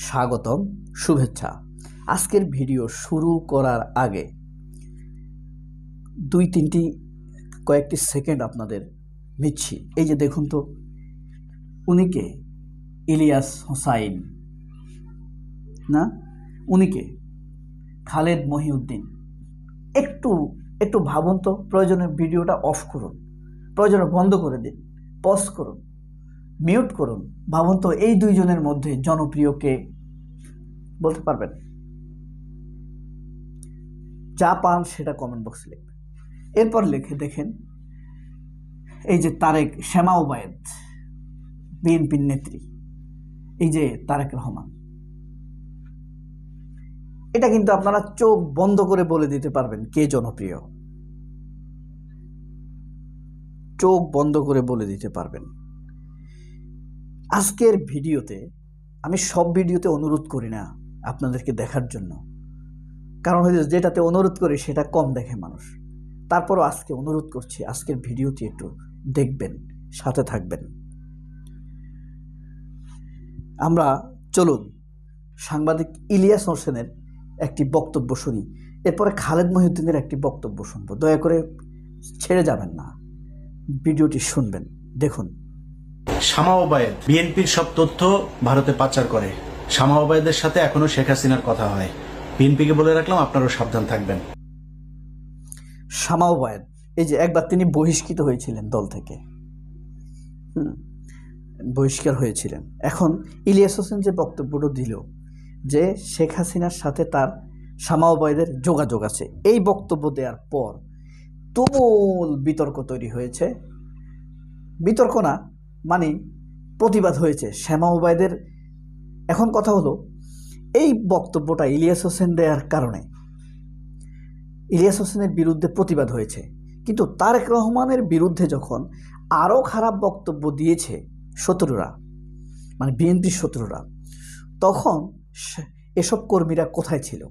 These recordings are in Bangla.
স্বাগতম, শুভেচ্ছা। আজকের ভিডিও শুরু করার আগে কয়েকটি সেকেন্ড আপনাদের নিচ্ছি। এই যে দেখুন তো, উনি কে? ইলিয়াস হোসাইন না? উনি কে? খালেদ মহিউদ্দিন। একটু ভাবুন তো। প্রয়োজনে ভিডিওটা অফ করুন, প্রয়োজনে বন্ধ করে দিন, পজ করুন, মিউট করুন। ভাবুন তো, এই দুইজনের মধ্যে জনপ্রিয় কে? বলতে পারবেন? যা পান সেটা কমেন্ট বক্সে লিখবেন। এরপর লিখে দেখেন, এই যে শ্যামা ওবায়েদ, বিএনপির নেত্রী, এই যে তারেক রহমান। এটা কিন্তু আপনারা চোখ বন্ধ করে বলে দিতে পারবেন কে জনপ্রিয়। চোখ বন্ধ করে বলে দিতে পারবেন। আজকের ভিডিওতে আমি সব ভিডিওতে অনুরোধ করি না আপনাদেরকে দেখার জন্য, কারণ হয়তো যেটাতে অনুরোধ করি সেটা কম দেখে মানুষ। তারপরও আজকে অনুরোধ করছি, আজকের ভিডিওটি একটু দেখবেন, সাথে থাকবেন। আমরা চলুন সাংবাদিক ইলিয়াস হোসেনের একটি বক্তব্য শুনি, এরপরে খালেদ মহিউদ্দিনের একটি বক্তব্য শুনব। দয়া করে ছেড়ে যাবেন না, ভিডিওটি শুনবেন, দেখুন। শামা ওবায়েদ বিএনপির সব তথ্য ভারতে পাচার করে। শামা ওবায়েদের সাথে এখনো শেখ হাসিনার কথা হয়। বিএনপিকে বলে রাখলাম, আপনারাও সাবধান থাকবেন। শামা ওবায়েদ, এই যে একবার তিনি বহিষ্কৃত হয়েছিলেন দল থেকে, বহিষ্কার হয়েছিলেন। এখন ইলিয়াস হোসেন যে বক্তব্যটা দিল যে শেখ হাসিনার সাথে তার শামা ওবায়েদের যোগাযোগ আছে, এই বক্তব্য দেওয়ার পর তুমুল বিতর্ক তৈরি হয়েছে। বিতর্ক না, মানে প্রতিবাদ হয়েছে শামা ওবায়েদের। এখন কথা হলো, এই বক্তব্যটা ইলিয়াস হোসেন দেওয়ার কারণে ইলিয়াস হোসেনের বিরুদ্ধে প্রতিবাদ হয়েছে, কিন্তু তারেক রহমানের বিরুদ্ধে যখন আরও খারাপ বক্তব্য দিয়েছে শত্রুরা, মানে বিএনপির শত্রুরা, তখন এসব কর্মীরা কোথায় ছিল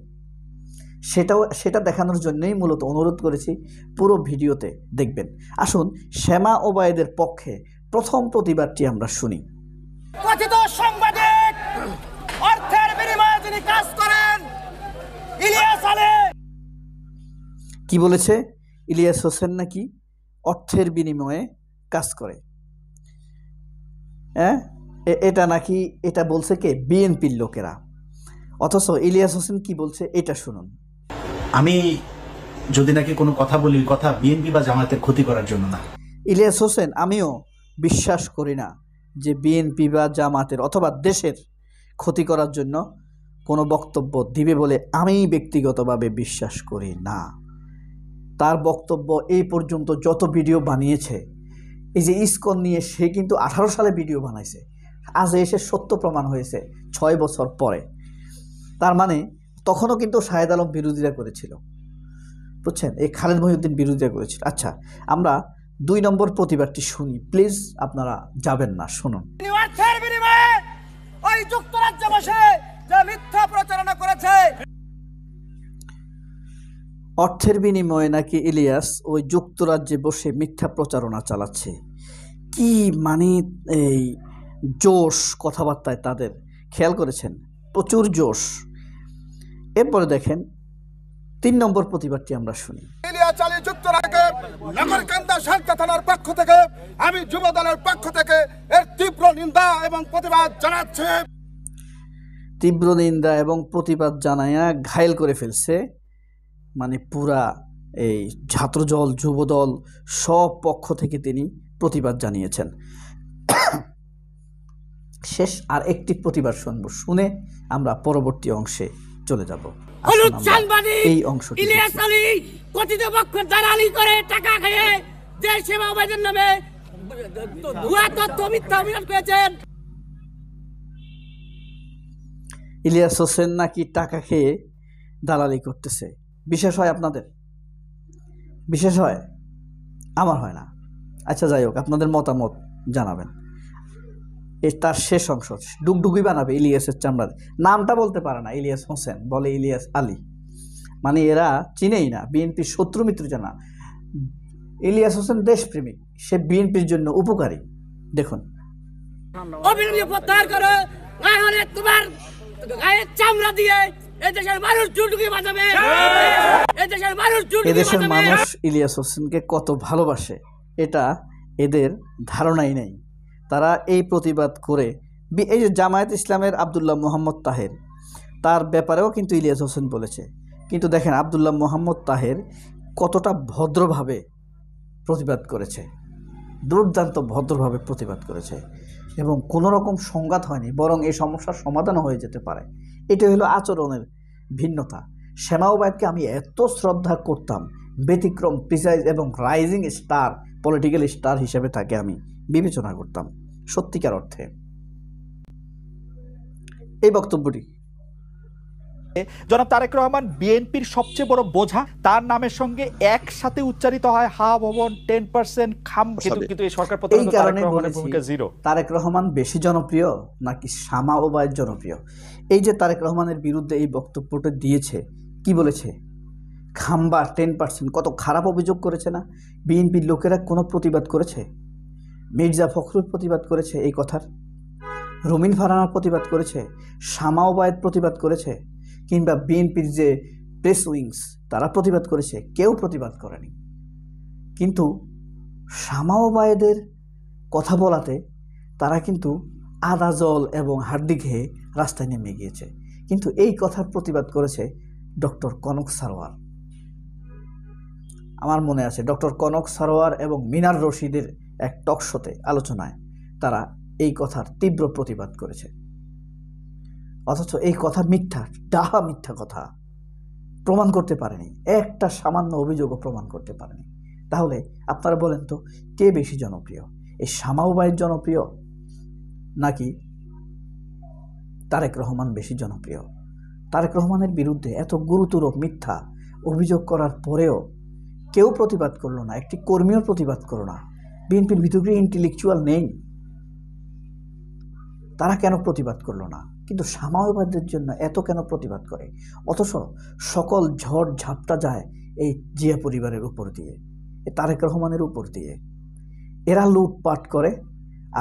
সেটা দেখানোর জন্যই মূলত অনুরোধ করেছি। পুরো ভিডিওতে দেখবেন। আসুন শামা ওবায়েদের পক্ষে প্রথম প্রতিবাদটি আমরা শুনি। কথিত সাংবাদিক, অর্থের বিনিময়ে যিনি কাজ করেন, ইলিয়াস আলী। কি বলেছে? ইলিয়াস হোসেন নাকি অর্থের বিনিময়ে কাজ করে। হ্যাঁ, এটা বলছে কে? বিএনপির লোকেরা। অথচ ইলিয়াস হোসেন কি বলছে এটা শুনুন। আমি যদি নাকি কোনো কথা বলি, কথা বিএনপি বা জামায়াতের ক্ষতি করার জন্য না। ইলিয়াস হোসেন, আমিও বিশ্বাস করি না যে বিএনপি বা জামাতের অথবা দেশের ক্ষতি করার জন্য কোনো বক্তব্য দিবে বলে আমি ব্যক্তিগতভাবে বিশ্বাস করি না। তার বক্তব্য এই পর্যন্ত যত ভিডিও বানিয়েছে, এই যে ইসকন নিয়ে, সে কিন্তু 18 সালে ভিডিও বানাইছে, আজ এসে সত্য প্রমাণ হয়েছে 6 বছর পরে। তার মানে তখনও কিন্তু শাহেদ আলম বিরোধিতা করেছিল, বুঝছেন? এই খালেদ মহিউদ্দিন বিরোধিতা করেছিল। আচ্ছা, আমরা 2 নম্বর প্রতিবাদটি শুনি, প্লিজ। আপনারা যাবেন না, শুনুন। অর্থের বিনিময়ে ওই যুক্তরাজ্যে বসে যে মিথ্যা প্রচারণা করেছে, অর্থের বিনিময়ে নাকি ইলিয়াস ওই যুক্তরাজ্যে বসে মিথ্যা প্রচারণা চালাচ্ছে। কি মানে এই জোশ কথাবার্তায় তাদের, খেয়াল করেছেন? প্রচুর জোশ। এরপরে দেখেন 3 নম্বর প্রতিবাদটি আমরা শুনি। ইলিয়াস আলী যুক্তরাজ্যে নগরকান্দা শান্তা থানার পক্ষ থেকে, আমি যুব দলের পক্ষ থেকে এর তীব্র নিন্দা এবং প্রতিবাদ জানাচ্ছি। তীব্র নিন্দা এবং প্রতিবাদ জানায়া ঘায়েল করে ফেলছে, মানে পুরা এই ছাত্রদল, যুবদল সব পক্ষ থেকে তিনি প্রতিবাদ জানিয়েছেন। শেষ আর একটি প্রতিবাদ শুনবো, শুনে আমরা পরবর্তী অংশে চলে যাব। এই অংশটি ইলিয়াস আলী কথিত পক্ষ দালালি করে টাকা খেয়ে যে শামা ওবায়েদের নামে ভুয়া তথ্য, মিথ্যা অভিযোগ করেছেন। ইলিয়াস হোসেন নাকি টাকা খেয়ে দালালি করতেছে। বিশেষ হয় আপনাদের? বিশেষ হয়? আমার হয় না। আচ্ছা, যাই হোক, আপনাদের মতামত জানাবেন। তার শেষ অংশ ডুগডুগি বানাবে ইলিয়াসের চামড়া। নামটা বলতে পারে না, ইলিয়াস হোসেন বলে ইলিয়াস আলী। মানে এরা চিনেই না, বিএনপির শত্রু মিত্র জানা। ইলিয়াস হোসেন দেশপ্রেমিক, সে বিএনপির জন্য উপকারী। দেখুন। অবিলম্বে প্রত্যাহার করো, না হলে তোমার গায়ের চামড়া দিয়ে এদেশের মানুষ জুটুকি বাজাবে, এদেশের মানুষ জুটুকি এদেশের বাজাবে। মানুষ ইলিয়াস হোসেনকে কত ভালোবাসে এটা এদের ধারণাই নেই। তারা এই প্রতিবাদ করে এই যে জামায়াত ইসলামের আব্দুল্লাহ মোহাম্মদ তাহের, তার ব্যাপারেও কিন্তু ইলিয়াস হোসেন বলেছে। কিন্তু দেখেন আব্দুল্লাহ মোহাম্মদ তাহের কতটা ভদ্রভাবে প্রতিবাদ করেছে, দুর্দান্ত ভদ্রভাবে প্রতিবাদ করেছে এবং কোনো রকম সংঘাত হয়নি, বরং এই সমস্যার সমাধান হয়ে যেতে পারে। এটা হলো আচরণের ভিন্নতা। শ্যামা ওবায়দকে আমি এত শ্রদ্ধা করতাম, ব্যতিক্রম, প্রিসাইজ এবং রাইজিং স্টার, পলিটিক্যাল স্টার হিসেবে তাকে আমি বিবেচনা করতাম সত্যিকার অর্থে। এই বক্তব্যটি জনাব তারেক রহমান বিএনপির সবচেয়ে বড় বোঝা, তার নামের সঙ্গে একসাথে উচ্চারিত হয় হা ভবন 10% খাম, কিন্তু এই সরকার এই প্রধানত তারেক কারণে রহমানের বলেছি ভূমিকা জিরো। তারেক রহমান বেশি জনপ্রিয় নাকি শ্যামা ওবায়দ জনপ্রিয়? এই যে তারেক রহমানের বিরুদ্ধে এই বক্তব্যটা দিয়েছে, কি বলেছে? খাম্বা 10%, কত খারাপ অভিযোগ করেছে না? বিএনপির লোকেরা কোনো প্রতিবাদ করেছে? মির্জা ফখরুল প্রতিবাদ করেছে এই কথার? রুমিন ফারহানা প্রতিবাদ করেছে? শ্যামা ওবায়দ প্রতিবাদ করেছে? কিংবা বিএনপির যে প্রেস উইংস তারা প্রতিবাদ করেছে? কেউ প্রতিবাদ করেনি। কিন্তু শ্যামা ওবায়দের কথা বলাতে তারা কিন্তু আদা জল এবং হাড্ডি খেয়ে রাস্তায় নেমে গিয়েছে। কিন্তু এই কথার প্রতিবাদ করেছে ডক্টর কনক সারোয়ার। আমার মনে আছে ডক্টর কনক সারোয়ার এবং মিনার রশিদের এক টক শোতে আলোচনায় তারা এই কথার তীব্র প্রতিবাদ করেছে। অথচ এই কথা মিথ্যা, ডাহা মিথ্যা কথা, প্রমাণ করতে পারেনি, একটা সামান্য অভিযোগও প্রমাণ করতে পারেনি। তাহলে আপনারা বলেন তো কে বেশি জনপ্রিয়, এই শ্যামা ওবায়দ জনপ্রিয় নাকি তারেক রহমান বেশি জনপ্রিয়? তারেক রহমানের বিরুদ্ধে এত গুরুতর মিথ্যা অভিযোগ করার পরেও কেউ প্রতিবাদ করলো না, একটি কর্মীও প্রতিবাদ করলো না। বিএনপির ভিতরে ইন্টেলেকচুয়াল নেই, তারা কেন প্রতিবাদ করলো না? কিন্তু শ্যামা ওবায়দের জন্য এত কেন প্রতিবাদ করে? অথচ সকল ঝড় ঝাপটা যায় এই জিয়া পরিবারের উপর দিয়ে, এই তারেক রহমানের উপর দিয়ে। এরা লুটপাট করে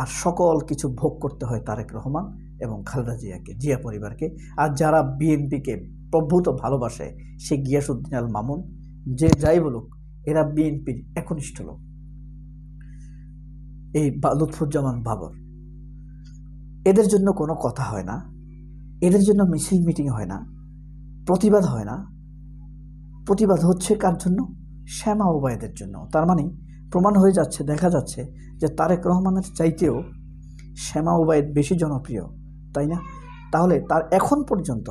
আর সকল কিছু ভোগ করতে হয় তারেক রহমান এবং খালেদা জিয়াকে, জিয়া পরিবারকে। আর যারা বিএনপিকে প্রভূত ভালোবাসে, সে গিয়াসউদ্দিন আল মামুন, যে যাই বলুক, এরা বিএনপির একনিষ্ঠ লোক। এই লুৎফুজ্জামান বাবর, এদের জন্য কোনো কথা হয় না, এদের জন্য মিছিল মিটিং হয় না, প্রতিবাদ হয় না। প্রতিবাদ হচ্ছে কার জন্য? শ্যামা ওবায়দের জন্য। তার মানে প্রমাণ হয়ে যাচ্ছে, দেখা যাচ্ছে যে তারেক রহমানের চাইতেও শ্যামা ওবায়দ বেশি জনপ্রিয়, তাই না? তাহলে তার এখন পর্যন্ত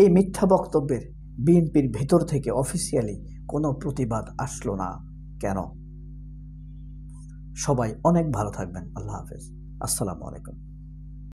এই মিথ্যা বক্তব্যের বিএনপির ভেতর থেকে অফিসিয়ালি কোনো প্রতিবাদ আসলো না কেন? সবাই অনেক ভালো থাকবেন। আল্লাহ হাফেজ। আসসালামু আলাইকুম।